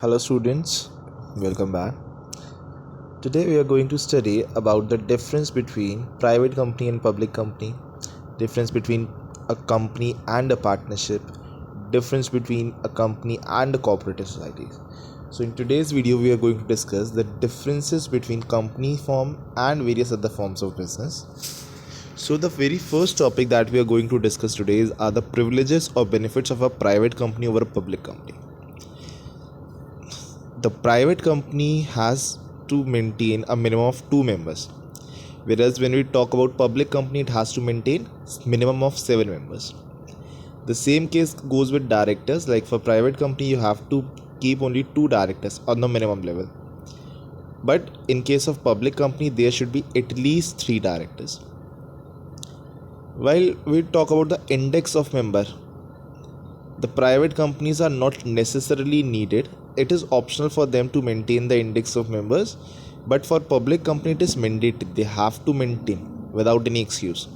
Hello students, welcome back. Today we are going to study about the difference between private company and public company, difference between a company and a partnership, difference between a company and a cooperative society. So in today's video we are going to discuss the differences between company form and various other forms of business. So the very first topic that we are going to discuss today are the privileges or benefits of a private company over a public company. The private company has to maintain a minimum of 2 members, whereas when we talk about public company it has to maintain minimum of 7 members. The same case goes with directors. Like for private company you have to keep only 2 directors on the minimum level, but in case of public company there should be at least 3 directors. While we talk about the index of member, the private companies are not necessarily needed. It is optional for them to maintain the index of members, but for public company it is mandatory. They have to maintain without any excuse.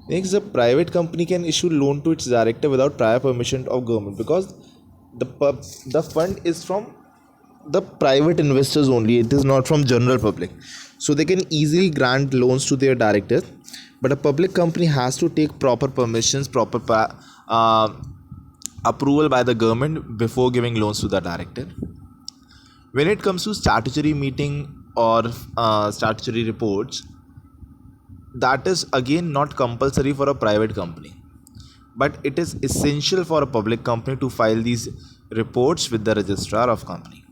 Next, the private company can issue loan to its director without prior permission of government, because the fund is from the private investors only. It is not from general public, so they can easily grant loans to their directors. But a public company has to take proper permissions, approval by the government before giving loans to the director. When it comes to statutory meeting or statutory reports, that is again not compulsory for a private company, but it is essential for a public company to file these reports with the registrar of company.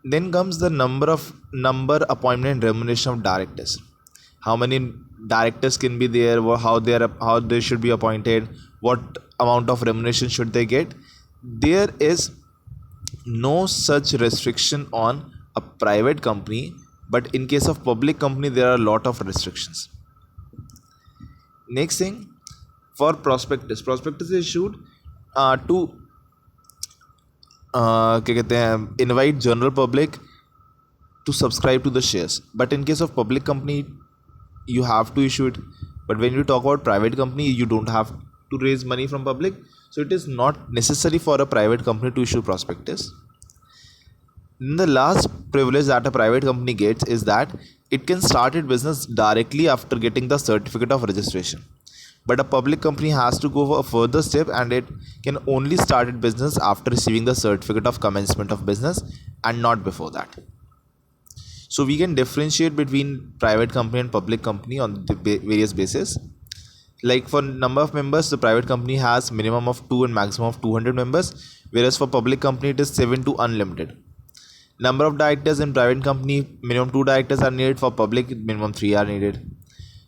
Then comes the number, appointment and remuneration of directors. How many directors can be there, how they should be appointed, what amount of remuneration should they get. There is no such restriction on a private company, but in case of public company there are a lot of restrictions. Next thing, for prospectus is issued to invite general public to subscribe to the shares, but in case of public company you have to issue it. But when you talk about private company you don't have to raise money from public, so it is not necessary for a private company to issue prospectus. Then the last privilege that a private company gets is that it can start its business directly after getting the certificate of registration, but a public company has to go for a further step, and it can only start its business after receiving the certificate of commencement of business and not before that. So we can differentiate between private company and public company on the various basis. Like for number of members, the private company has minimum of 2 and maximum of 200 members, whereas for public company it is 7 to unlimited. Number of directors in private company, minimum 2 directors are needed. For public, minimum 3 are needed.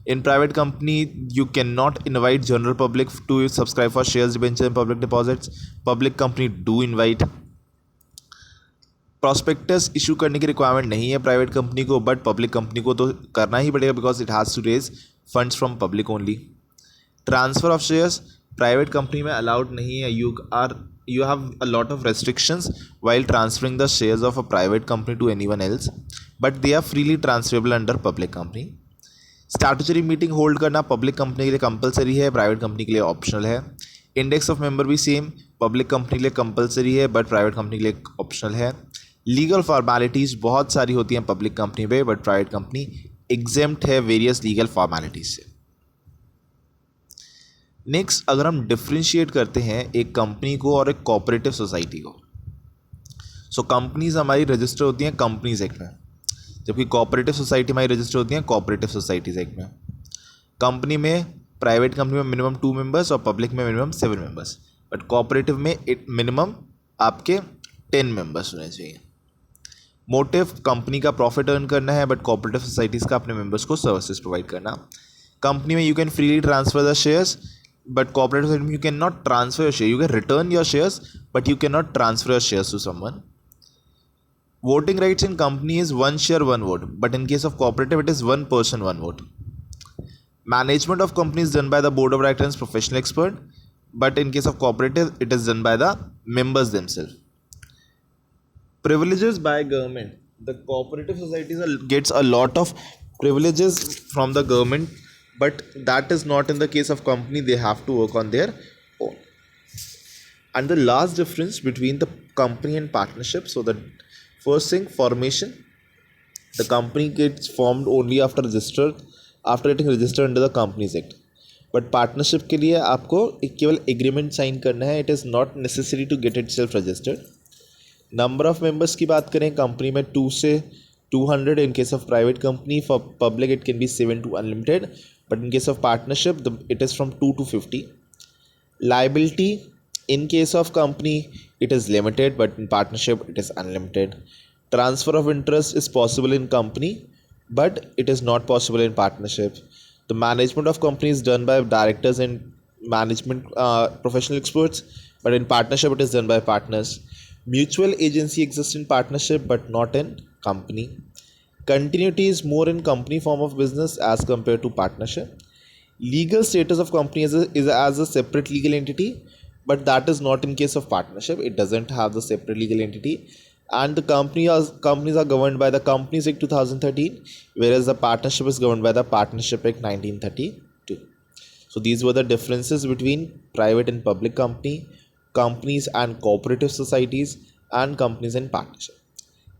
In private company you cannot invite general public to subscribe for shares, debentures and public deposits. Public company do invite. Prospectus issue करने की requirement नहीं है private company को, but public company को तो करना ही पड़ेगा, because it has to raise funds from public only. Transfer of shares private company में अलाउड नहीं है. you have a lot of restrictions while transferring the shares of a private company to anyone else, but they are freely transferable under public company. Statutory meeting hold करना public company के लिए compulsory है, private company के लिए optional है. Index of member भी same, public company के लिए कंपलसरी है बट प्राइवेट कंपनी के लिए ऑप्शनल है. लीगल फॉर्मेलिटीज़ बहुत सारी होती हैं पब्लिक कंपनी पे, बट प्राइवेट कंपनी एग्जेम्प्ट है वेरियस लीगल फॉर्मेलिटीज़ से. नेक्स्ट, अगर हम डिफ्रेंशिएट करते हैं एक कंपनी को और एक कोऑपरेटिव सोसाइटी को, सो कंपनीज हमारी रजिस्टर होती हैं कंपनीज एक्ट में, जबकि कोऑपरेटिव सोसाइटी हमारी रजिस्टर होती हैं कोऑपरेटिव सोसाइटीज एक्ट में. कंपनी में, प्राइवेट कंपनी में मिनिमम 2 मेंबर्स और पब्लिक में मिनिमम 7 मेंबर्स, बट कोऑपरेटिव में मिनिमम आपके 10 मेंबर्स होने चाहिए. मोटिव कंपनी का प्रॉफिट अर्न करना है, बट कोऑपरेटिव सोसाइटीज़ का अपने मेंबर्स को सर्विसेज प्रोवाइड करना. कंपनी में you can freely transfer the shares, but cooperative you cannot transfer your share. You can return your shares, but you cannot transfer your shares to someone. Voting rights in company is 1 share 1 vote, but in case of cooperative it is 1 person 1 vote. Management of company is done by the board of directors and professional expert, but in case of cooperative it is done by the members themselves. Privileges by government. The cooperative societies gets a lot of privileges from the government, but that is not in the case of company. They have to work on their own. And the last difference between the company and partnership. So the first thing, formation. The company gets formed only after getting registered under the Companies Act. But partnership के लिए आपको एक केवल agreement sign करना है. It is not necessary to get it self registered. Number of members की बात करें, कंपनी में 2 से 200. In case of private company. For public it can be 7 to unlimited, but in case of partnership it is from 2 to 50. Liability, in case of company it is limited, but in partnership it is unlimited. Transfer of interest is possible in company, but it is not possible in partnership. The management of company is done by directors and management professional experts, but in partnership it is done by partners. Mutual agency exists in partnership but not in company. Continuity is more in company form of business as compared to partnership. Legal status of company is as a separate legal entity, but that is not in case of partnership. It doesn't have the separate legal entity, and the companies are governed by the Companies Act 2013, whereas the partnership is governed by the Partnership Act 1932. So these were the differences between private and public companies and cooperative societies, and companies and partnership.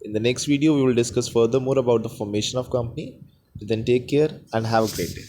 In the next video we will discuss further more about the formation of company. Then take care and have a great day.